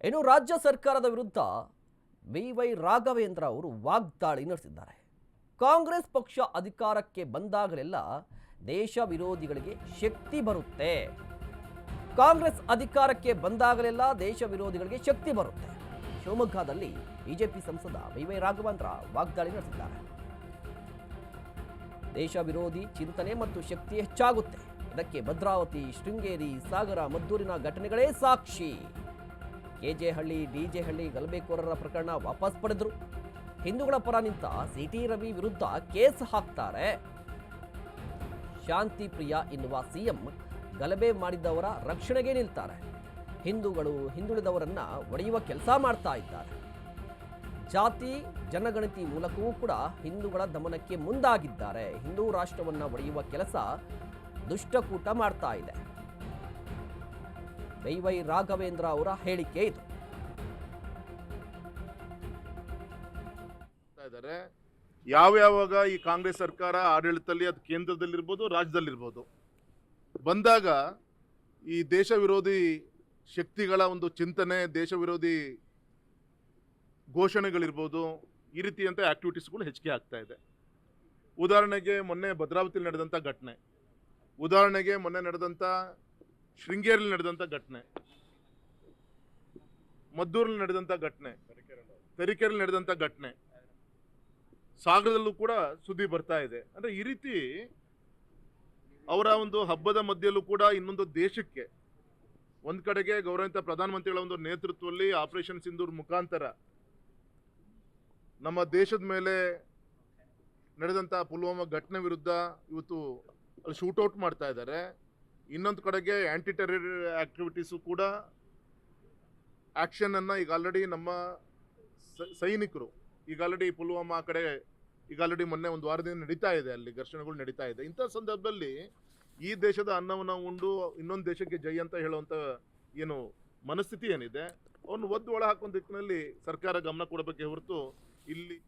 ಇನ್ನು ರಾಜ್ಯ ಸರ್ಕಾರದ ವಿರುದ್ಧ ವೈ ರಾಘವೇಂದ್ರ ಅವರು ವಾಗ್ದಾಳಿ ನಡೆಸಿದ್ದಾರೆ. ಕಾಂಗ್ರೆಸ್ ಪಕ್ಷ ಅಧಿಕಾರಕ್ಕೆ ಬಂದಾಗಲೆಲ್ಲ ದೇಶ ವಿರೋಧಿಗಳಿಗೆ ಶಕ್ತಿ ಬರುತ್ತೆ. ಕಾಂಗ್ರೆಸ್ ಅಧಿಕಾರಕ್ಕೆ ಬಂದಾಗಲೆಲ್ಲ ದೇಶ ವಿರೋಧಿಗಳಿಗೆ ಶಕ್ತಿ ಬರುತ್ತೆ. ಶಿವಮೊಗ್ಗದಲ್ಲಿ ಬಿಜೆಪಿ ಸಂಸದ ವೈ ರಾಘವೇಂದ್ರ ವಾಗ್ದಾಳಿ ನಡೆಸಿದ್ದಾರೆ. ದೇಶ ವಿರೋಧಿ ಚಿಂತನೆ ಮತ್ತು ಶಕ್ತಿ ಹೆಚ್ಚಾಗುತ್ತೆ. ಇದಕ್ಕೆ ಭದ್ರಾವತಿ, ಶೃಂಗೇರಿ, ಸಾಗರ, ಮದ್ದೂರಿನ ಘಟನೆಗಳೇ ಸಾಕ್ಷಿ. ಕೆಜೆಹಳ್ಳಿ, ಡಿಜೆಹಳ್ಳಿ ಗಲಭೆಕೋರರ ಪ್ರಕರಣ ವಾಪಸ್ ಪಡೆದರು. ಹಿಂದೂಗಳ ಪರ ನಿಂತ ಸಿಟಿ ರವಿ ವಿರುದ್ಧ ಕೇಸ್ ಹಾಕ್ತಾರೆ. ಶಾಂತಿ ಪ್ರಿಯ ಎನ್ನುವ ಸಿಎಂ ಗಲಭೆ ಮಾಡಿದವರ ರಕ್ಷಣೆಗೆ ನಿಲ್ತಾರೆ. ಹಿಂದುಳಿದವರನ್ನ ಒಡೆಯುವ ಕೆಲಸ ಮಾಡ್ತಾ ಇದ್ದಾರೆ. ಜಾತಿ ಜನಗಣತಿ ಮೂಲಕವೂ ಕೂಡ ಹಿಂದೂಗಳ ದಮನಕ್ಕೆ ಮುಂದಾಗಿದ್ದಾರೆ. ಹಿಂದೂ ರಾಷ್ಟ್ರವನ್ನ ಒಡೆಯುವ ಕೆಲಸ ದುಷ್ಟಕೂಟ ಮಾಡ್ತಾ ಇದೆ. ವೈ ರಾಘವೇಂದ್ರ ಅವರ ಹೇಳಿಕೆ ಇದು. ಯಾವಾಗ ಈ ಕಾಂಗ್ರೆಸ್ ಸರ್ಕಾರ ಆಡಳಿತದಲ್ಲಿ ಅದು ಕೇಂದ್ರದಲ್ಲಿರ್ಬೋದು, ರಾಜ್ಯದಲ್ಲಿರ್ಬೋದು, ಬಂದಾಗ ಈ ದೇಶ ವಿರೋಧಿ ಶಕ್ತಿಗಳ ಒಂದು ಚಿಂತನೆ, ದೇಶ ವಿರೋಧಿ ಘೋಷಣೆಗಳಿರ್ಬೋದು, ಈ ರೀತಿಯಂಥ ಆಕ್ಟಿವಿಟೀಸ್ಗಳು ಹೆಚ್ಚಿಗೆ ಆಗ್ತಾ ಇದೆ. ಉದಾಹರಣೆಗೆ ಮೊನ್ನೆ ಭದ್ರಾವತಿಯಲ್ಲಿ ನಡೆದಂಥ ಘಟನೆ, ಉದಾಹರಣೆಗೆ ಮೊನ್ನೆ ನಡೆದಂಥ ಶೃಂಗೇರಿಯಲ್ಲಿ ನಡೆದಂಥ ಘಟನೆ, ಮದ್ದೂರಲ್ಲಿ ನಡೆದಂಥ ಘಟನೆ, ತರೀಕೆರೆಯಲ್ಲಿ ನಡೆದಂಥ ಘಟನೆ, ಸಾಗರದಲ್ಲೂ ಕೂಡ ಸುದ್ದಿ ಬರ್ತಾ ಇದೆ. ಅಂದರೆ ಈ ರೀತಿ ಅವರ ಒಂದು ಹಬ್ಬದ ಮಧ್ಯೆಯಲ್ಲೂ ಕೂಡ ಇನ್ನೊಂದು ದೇಶಕ್ಕೆ, ಒಂದು ಕಡೆಗೆ ಗೌರವಿತ ಪ್ರಧಾನಮಂತ್ರಿಗಳ ಒಂದು ನೇತೃತ್ವದಲ್ಲಿ ಆಪರೇಷನ್ ಸಿಂಧೂರ್ ಮುಖಾಂತರ ನಮ್ಮ ದೇಶದ ಮೇಲೆ ನಡೆದಂಥ ಪುಲ್ವಾಮಾ ಘಟನೆ ವಿರುದ್ಧ ಇವತ್ತು ಅಲ್ಲಿ ಶೂಟೌಟ್ ಮಾಡ್ತಾ ಇದ್ದಾರೆ. ಇನ್ನೊಂದು ಕಡೆಗೆ ಆ್ಯಂಟಿ ಟೆರರ್ ಆಕ್ಟಿವಿಟೀಸು ಕೂಡ ಆ್ಯಕ್ಷನನ್ನು ಈಗ ಆಲ್ರೆಡಿ ನಮ್ಮ ಸೈನಿಕರು ಈಗ ಆಲ್ರೆಡಿ ಪುಲ್ವಾಮಾ ಕಡೆ ಈಗ ಆಲ್ರೆಡಿ ಮೊನ್ನೆ ಒಂದು ವಾರದಿಂದ ನಡೀತಾ ಇದೆ, ಅಲ್ಲಿ ಘರ್ಷಣೆಗಳು ನಡೀತಾ ಇದೆ. ಇಂಥ ಸಂದರ್ಭದಲ್ಲಿ ಈ ದೇಶದ ಅನ್ನವನ್ನು ಉಂಡು ಇನ್ನೊಂದು ದೇಶಕ್ಕೆ ಜೈ ಅಂತ ಹೇಳುವಂಥ ಏನು ಮನಸ್ಥಿತಿ ಏನಿದೆ, ಅವನು ಒದ್ದು ಒಳ ಹಾಕುವ ದಿಕ್ಕಿನಲ್ಲಿ ಸರ್ಕಾರ ಗಮನ ಕೊಡಬೇಕೇ ಹೊರತು ಇಲ್ಲಿ